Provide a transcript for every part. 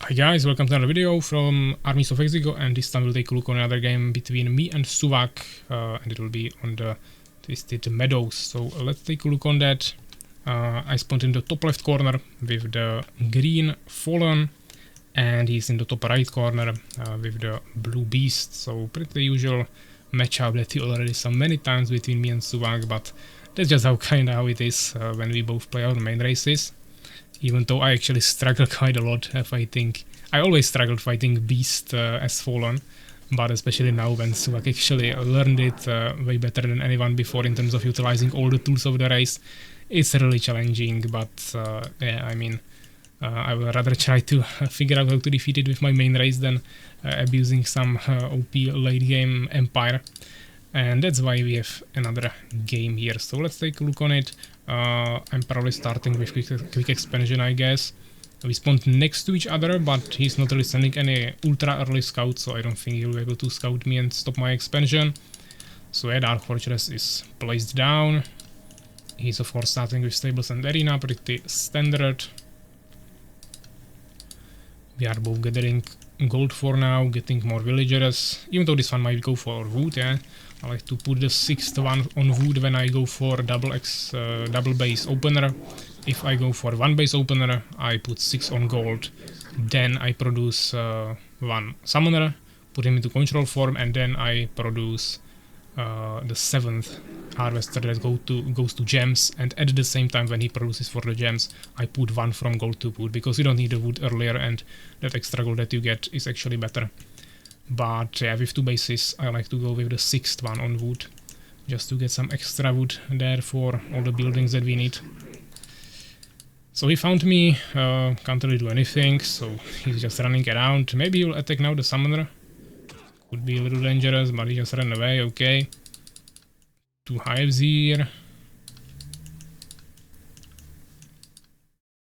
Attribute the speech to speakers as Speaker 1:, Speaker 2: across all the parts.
Speaker 1: Hi guys, welcome to another video from Armies of Exigo, and this time we'll take a look on another game between me and Suvak, and it will be on the Twisted Meadows. So let's take a look on that. I spawned in the top left corner with the green Fallen, and he's in the top right corner with the blue Beast. So pretty usual matchup that you already saw many times between me and Suvak, but that's just how it is when we both play our main races. Even though I actually struggle quite a lot fighting. I always struggled fighting Beast as Fallen, but especially now when Suvak actually learned it way better than anyone before in terms of utilizing all the tools of the race, it's really challenging, but yeah, I mean, I would rather try to figure out how to defeat it with my main race than abusing some OP late game Empire. And that's why we have another game here. So let's take a look on it. I'm probably starting with quick expansion, I guess. We spawned next to each other, but he's not really sending any ultra early scouts, so I don't think he'll be able to scout me and stop my expansion. So yeah, Dark Fortress is placed down. He's of course starting with stables and arena, pretty standard. We are both gathering gold for now, getting more villagers, even though this one might go for wood, yeah. I like to put the 6th one on wood when I go for double base opener. If I go for one base opener, I put 6 on gold. Then I produce one summoner, put him into control form, and then I produce the 7th harvester that goes to gems. And at the same time, when he produces for the gems, I put one from gold to wood, because you don't need the wood earlier, and that extra gold that you get is actually better. But yeah, with 2 bases, I like to go with the 6th one on wood, just to get some extra wood there for all the buildings that we need. So he found me, can't really do anything, so he's just running around. Maybe he will attack now the summoner. Could be a little dangerous, but he just ran away, okay. 2 hives here.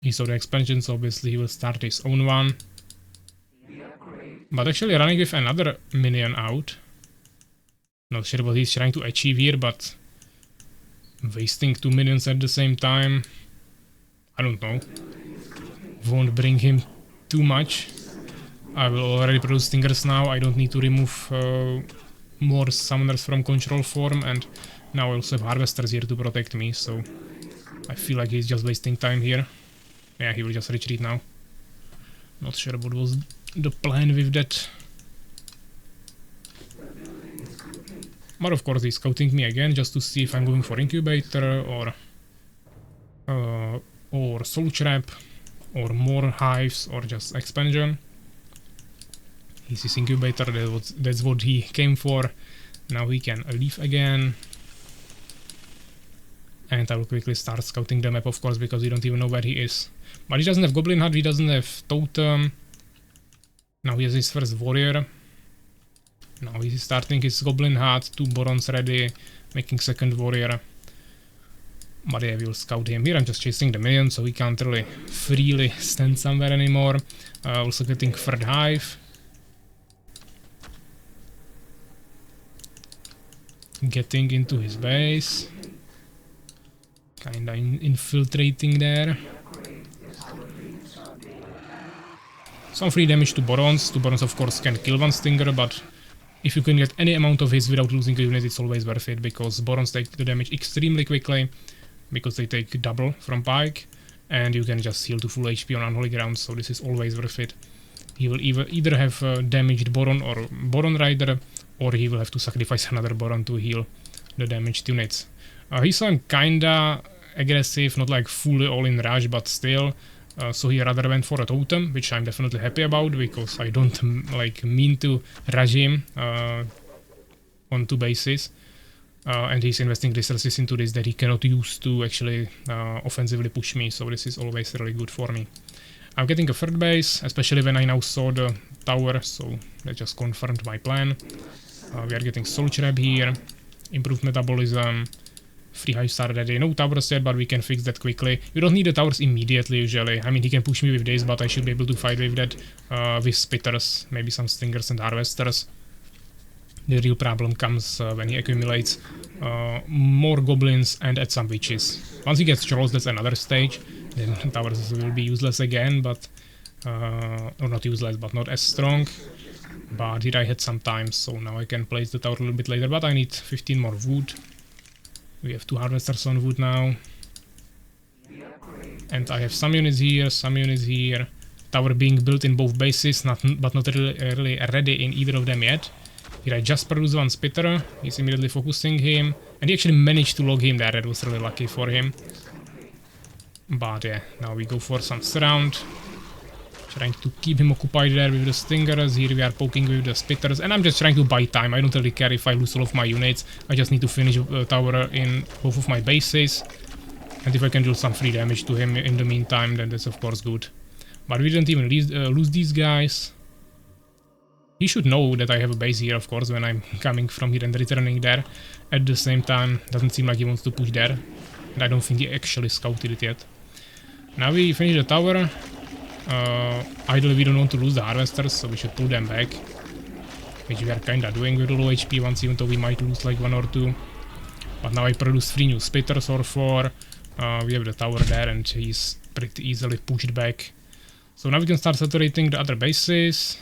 Speaker 1: He saw the expansion, so obviously he will start his own one. But actually running with another minion out. Not sure what he's trying to achieve here, but wasting 2 minions at the same time, I don't know, won't bring him too much. I will already produce stingers now. I don't need to remove more summoners from control form, and now I also have harvesters here to protect me, so I feel like he's just wasting time here. Yeah, he will just retreat now. Not sure what was the plan with that. But of course he's scouting me again just to see if I'm going for incubator or soul trap or more hives or just expansion. He sees incubator, that's what he came for. Now he can leave again. And I will quickly start scouting the map, of course, because we don't even know where he is. But he doesn't have Goblin Hut, he doesn't have Totem. Now he has his first warrior. Now he's starting his Goblin Hut, 2 Borons ready, making second warrior. But yeah, we'll scout him. Here I'm just chasing the minion, so he can't really freely stand somewhere anymore. Also getting third hive. Getting into his base. Kinda infiltrating there. Some free damage to Borons. 2 Borons of course can kill 1 Stinger, but if you can get any amount of his without losing a unit, it's always worth it, because Borons take the damage extremely quickly, because they take double from Pike, and you can just heal to full HP on Unholy Ground, so this is always worth it. He will either have damaged Boron or Boron Rider, or he will have to sacrifice another Boron to heal the damaged units. He saw him kinda aggressive, not like fully all in rush, but still. So he rather went for a totem, which I'm definitely happy about, because I don't mean to rush him on 2 bases. And he's investing resources into this that he cannot use to actually offensively push me, so this is always really good for me. I'm getting a 3rd base, especially when I now saw the tower, so that just confirmed my plan. We are getting Soul Trap here, improved metabolism, 3 hives are ready. No towers yet, but we can fix that quickly. You don't need the towers immediately usually. I mean, he can push me with this, but I should be able to fight with that with spitters, maybe some stingers and harvesters. The real problem comes when he accumulates more goblins and adds some witches. Once he gets trolls, that's another stage. Then towers will be useless again, but or not useless, but not as strong. But here I had some time, so now I can place the tower a little bit later, but I need 15 more wood. We have 2 harvesters on wood now. And I have some units here, some units here. Tower being built in both bases, but not really ready in either of them yet. Here I just produced one spitter, he's immediately focusing him. And he actually managed to log him there, that was really lucky for him. But yeah, now we go for some surround. Trying to keep him occupied there with the stingers. Here we are poking with the spitters, and I'm just trying to buy time. I don't really care if I lose all of my units. I just need to finish the tower in both of my bases. And if I can do some free damage to him in the meantime, then that's of course good. But we didn't even lose these guys. He should know that I have a base here, of course, when I'm coming from here and returning there. At the same time, doesn't seem like he wants to push there. And I don't think he actually scouted it yet. Now we finish the tower. Ideally we don't want to lose the harvesters, so we should pull them back. Which we are kinda doing with low HP ones, even though we might lose like 1 or 2. But now I produce 3 new spitters or 4. We have the tower there and he's pretty easily pushed back. So now we can start saturating the other bases.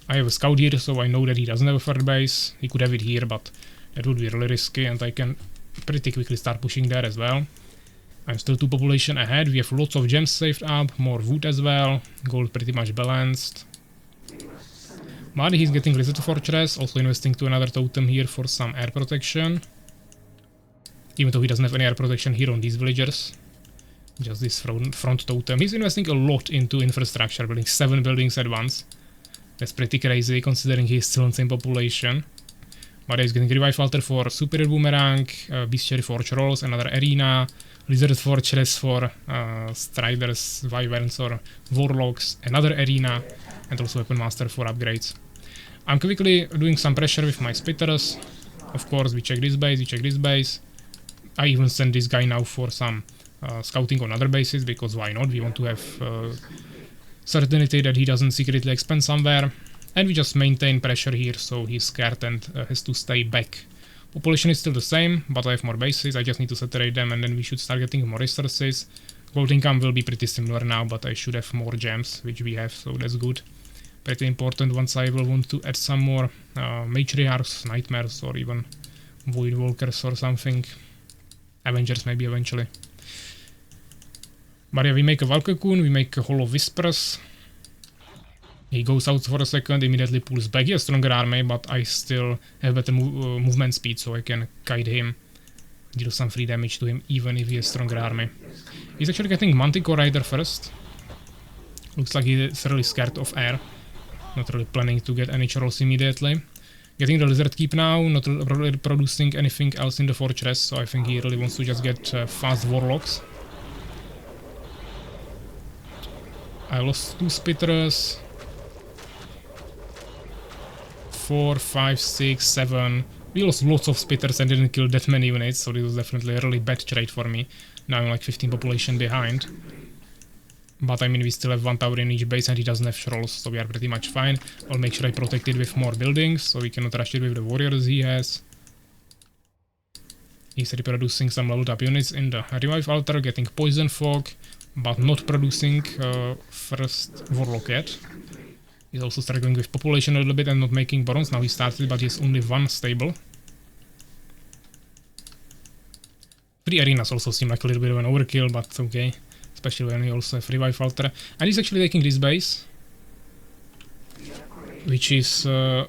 Speaker 1: I have a scout here, so I know that he doesn't have a third base. He could have it here, but that would be really risky, and I can pretty quickly start pushing there as well. I'm still 2 population ahead. We have lots of gems saved up, more wood as well. Gold pretty much balanced. But he's getting Lizard Fortress, also investing to another totem here for some air protection. Even though he doesn't have any air protection here on these villagers. Just this front totem. He's investing a lot into infrastructure, building 7 buildings at once. That's pretty crazy considering he's still on the same population. But he's getting Revive Altar for Superior Boomerang, Bestiary Forge Rolls, another Arena, Lizard Fortress for Striders, Wyverns or Warlocks, another Arena, and also Weapon Master for upgrades. I'm quickly doing some pressure with my spitters. Of course, we check this base, we check this base. I even send this guy now for some scouting on other bases, because why not? We want to have certainty that he doesn't secretly expand somewhere. And we just maintain pressure here, so he's scared and has to stay back. Population is still the same, but I have more bases. I just need to saturate them, and then we should start getting more resources. Gold income will be pretty similar now, but I should have more gems, which we have, so that's good. Pretty important once I will want to add some more Matriarchs, Nightmares, or even Void Walkers or something. Avengers maybe eventually. But yeah, we make a Valkycoon, we make a Hall of Whispers. He goes out for a second, immediately pulls back. He has stronger army, but I still have better movement speed, so I can guide him. Deal some free damage to him, even if he has stronger army. He's actually getting Manticore Rider first. Looks like he's really scared of air. Not really planning to get any rolls immediately. Getting the Lizard Keep now, not really producing anything else in the fortress, so I think he really wants to just get fast Warlocks. I lost 2 spitters. 4, 5, 6, 7. We lost lots of spitters and didn't kill that many units, so this was definitely a really bad trade for me. Now I'm like 15 population behind. But I mean, we still have 1 tower in each base and he doesn't have trolls, so we are pretty much fine. I'll make sure I protect it with more buildings, so we cannot rush it with the warriors he has. He's reproducing some leveled up units in the Revive Altar, getting Poison Fog, but not producing first Warlock yet. He's also struggling with population a little bit and not making barons. Now he started, but he has only 1 stable. 3 arenas also seem like a little bit of an overkill, but okay. Especially when he also has Revive Altar. And he's actually taking this base, which is a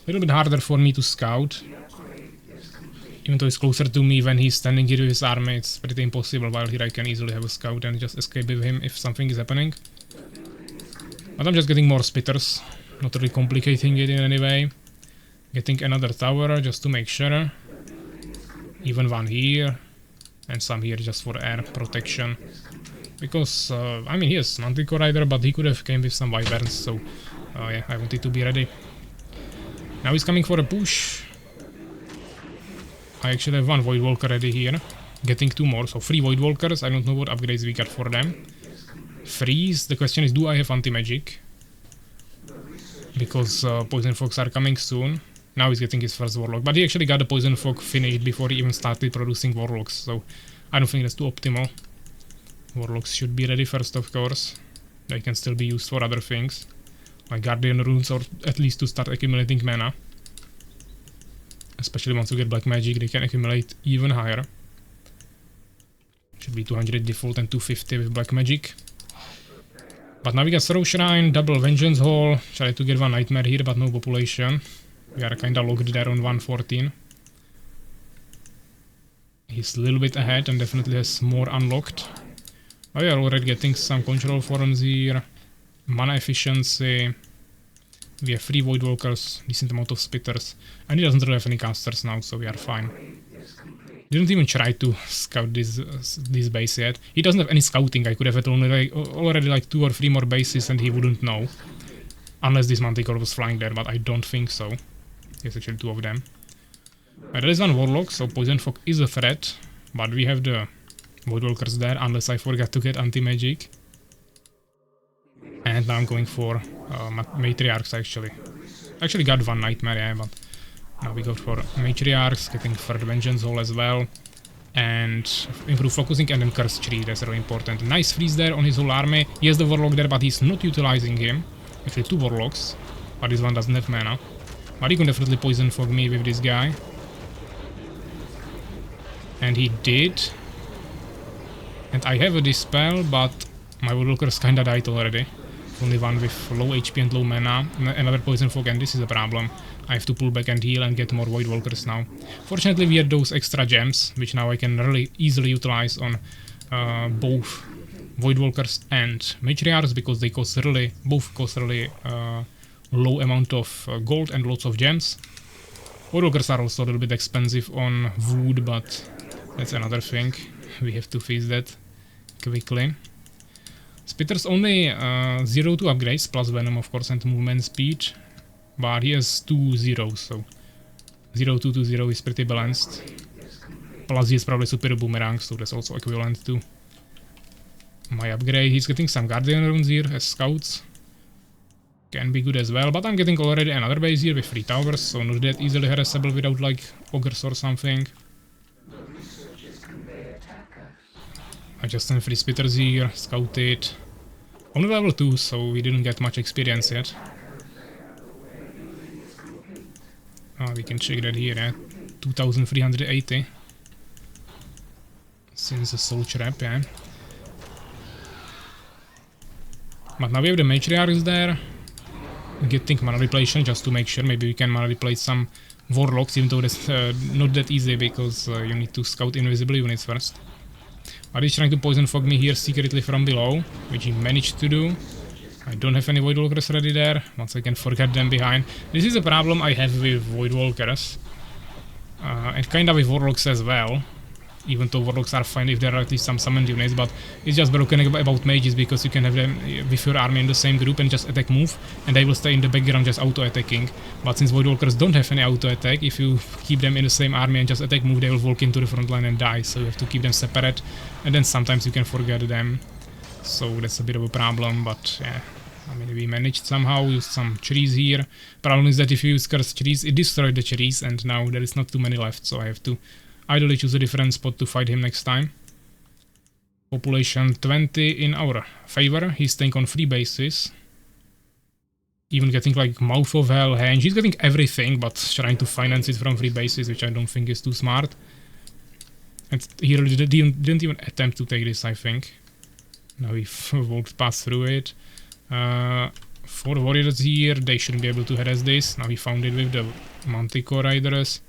Speaker 1: little bit harder for me to scout. Even though he's closer to me when he's standing here with his army, it's pretty impossible, while here I can easily have a scout and just escape with him if something is happening. But I'm just getting more spitters, not really complicating it in any way. Getting another tower just to make sure. Even 1 here, and some here just for air protection. Because, I mean, he has Manticore Rider, but he could have came with some Wyverns, so yeah, I wanted to be ready. Now he's coming for a push. I actually have 1 Void Walker ready here. Getting 2 more, so 3 Void Walkers. I don't know what upgrades we got for them. Freeze. The question is, do I have anti-magic? Because Poison Fogs are coming soon. Now he's getting his first Warlock, but he actually got the Poison Fog finished before he even started producing Warlocks, so I don't think that's too optimal. Warlocks should be ready first, of course. They can still be used for other things, like Guardian runes, or at least to start accumulating mana. Especially once you get Black Magic, they can accumulate even higher. Should be 200 default and 250 with Black Magic. But now we got Throw Shrine, double Vengeance Hall. Try to get one Nightmare here, but no population. We are kinda locked there on 114. He's a little bit ahead and definitely has more unlocked. But we are already getting some control forms here. Mana efficiency. We have 3 Void Walkers, decent amount of Spitters. And he doesn't really have any casters now, so we are fine. Didn't even try to scout this base yet. He doesn't have any scouting. I could have had already like 2 or 3 more bases and he wouldn't know. Unless this Manticore was flying there, but I don't think so. There's actually 2 of them. There is one Warlock, so Poison Fog is a threat. But we have the Void Walkers there, unless I forgot to get Anti-Magic. And now I'm going for Matriarchs actually. Actually got one Nightmare, yeah, but now we go for Matriarchs, getting third Vengeance Hall as well. And improve focusing and then Curse Tree, that's really important. Nice freeze there on his whole army. He has the Warlock there, but he's not utilizing him. Actually 2 Warlocks, but this one doesn't have mana. But he can definitely Poison Fog me with this guy. And he did. And I have a Dispel, but my Warlockers kinda died already. Only one with low HP and low mana, another Poison Fog, and this is a problem. I have to pull back and heal and get more Void Walkers now. Fortunately we had those extra gems, which now I can really easily utilize on both Void Walkers and Matriarchs, because they cost really, both cost really low amount of gold and lots of gems. Void Walkers are also a little bit expensive on wood, but that's another thing. We have to face that quickly. Spitter's only 0 to upgrades, plus Venom of course and movement speed. But he has 2 zeros, so 0 2 to 0 is pretty balanced. Plus he is probably Superior Boomerang, so that's also equivalent to my upgrade. He's getting some Guardian runes here as scouts. Can be good as well, but I'm getting already another base here with 3 towers, so not that easily harassable without like ogres or something. I just sent 3 Spitters here, scouted. Only level 2, so we didn't get much experience yet. We can check that here at 2380. Since the Soul Trap, yeah. But now we have the Matriarchs there. Getting mana repletion just to make sure. Maybe we can mana replace some Warlocks, even though that's not that easy because you need to scout invisible units first. But he's trying to Poison Fog me here secretly from below, which he managed to do. I don't have any Void Walkers ready there. Once I can forget them behind. This is a problem I have with Void Walkers. And kinda with Warlocks as well. Even though Warlocks are fine if there are at least some summoned units, but it's just broken about mages because you can have them with your army in the same group and just attack move, and they will stay in the background just auto-attacking. But since Void Walkers don't have any auto-attack, if you keep them in the same army and just attack move, they will walk into the front line and die, so you have to keep them separate, and then sometimes you can forget them. So that's a bit of a problem, but yeah. I mean, we managed somehow, use some trees here. Problem is that if you use cursed trees, it destroyed the trees, and now there is not too many left, so I have to ideally choose a different spot to fight him next time. Population 20 in our favor. He's staying on 3 bases. Even getting like Mouth of Hell, Henge. He's getting everything, but trying to finance it from 3 bases, which I don't think is too smart. And he really didn't even attempt to take this, I think. Now he walked past through it. 4 warriors here, they shouldn't be able to harass this. Now he found it with the Manticore Riders.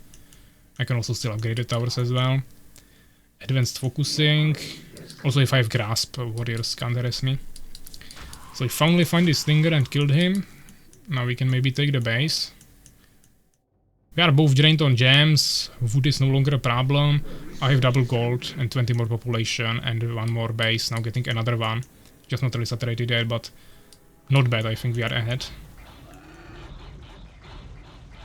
Speaker 1: I can also still upgrade the towers as well. Advanced focusing. Also if I have grasp, warriors can't harass me. So he finally found this Stinger and killed him. Now we can maybe take the base. We are both drained on gems. Wood is no longer a problem. I have double gold and 20 more population and 1 more base. Now getting another one. Just not really saturated there, but not bad. I think we are ahead.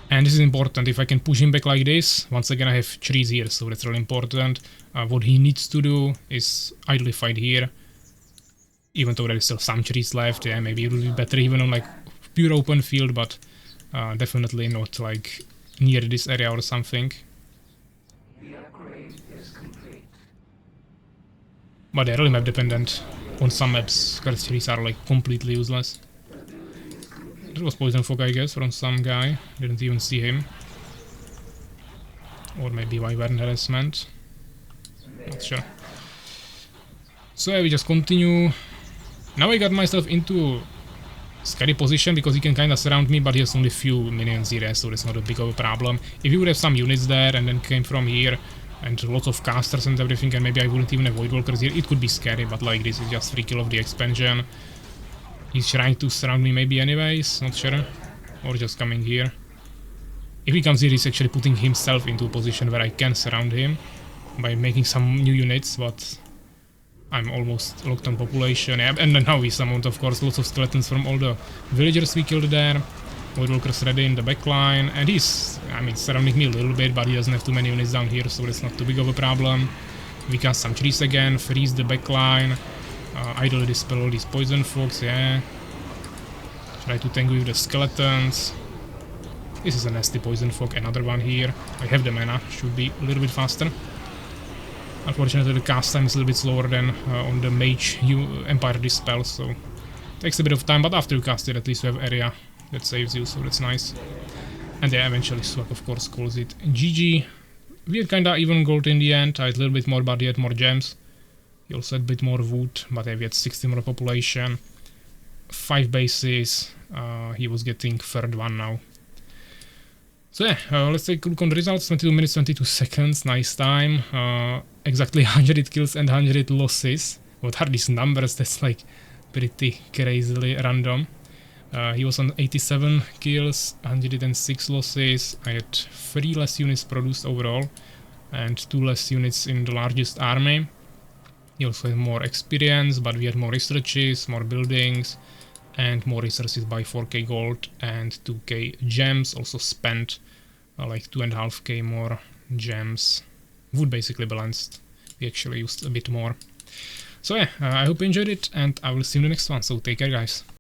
Speaker 1: And this is important. If I can push him back like this, once again I have trees here, so that's really important. What he needs to do is idly fight here. Even though there is still some trees left, yeah, maybe it would be better even on like pure open field, but definitely not like near this area or something. But they're really map dependent. on some maps, curse cherries are like completely useless. There was poison fog, I guess, from some guy. Didn't even see him. Or maybe wyvern harassment. Not sure. So yeah, we just continue. Now I got myself into scary position because he can kinda surround me, but he has only few minions here, so that's not a big of a problem. If he would have some units there and then came from here, and lots of casters and everything, and maybe I wouldn't even avoid walkers here, it could be scary, but like this is just 3 kill of the expansion. He's trying to surround me maybe anyways, not sure. Or just coming here. If he comes here, he's actually putting himself into a position where I can surround him by making some new units, but I'm almost locked on population. Yeah, and then now we summoned, of course, lots of skeletons from all the villagers we killed there. Void Walker's ready in the backline, and he's, I mean, surrounding me a little bit, but he doesn't have too many units down here, so that's not too big of a problem. We cast some trees again, freeze the backline, idle dispel all these poison fogs, yeah. Try to tank with the skeletons. This is a nasty poison fog, another one here. I have the mana, should be a little bit faster. Unfortunately, the cast time is a little bit slower than on the Mage Empire Dispel, so takes a bit of time, but after you cast it, at least you have area that saves you, so that's nice. And yeah, eventually Swag, of course, calls it GG. We had kinda even gold in the end. I had a little bit more, but he had more gems. He also had a bit more wood, but yeah, we had 60 more population. 5 bases. He was getting third one now. So yeah, let's take a look on the results. 22 minutes, 22 seconds, nice time. Exactly 100 kills and 100 losses. What are these numbers? That's like pretty crazily random. He was on 87 kills, 106 losses. I had 3 less units produced overall, and 2 less units in the largest army. He also had more experience, but we had more researches, more buildings, and more resources by 4k gold and 2k gems. Also spent like 2.5k more gems. Wood basically balanced. We actually used a bit more. So yeah, I hope you enjoyed it, and I will see you in the next one. So take care, guys.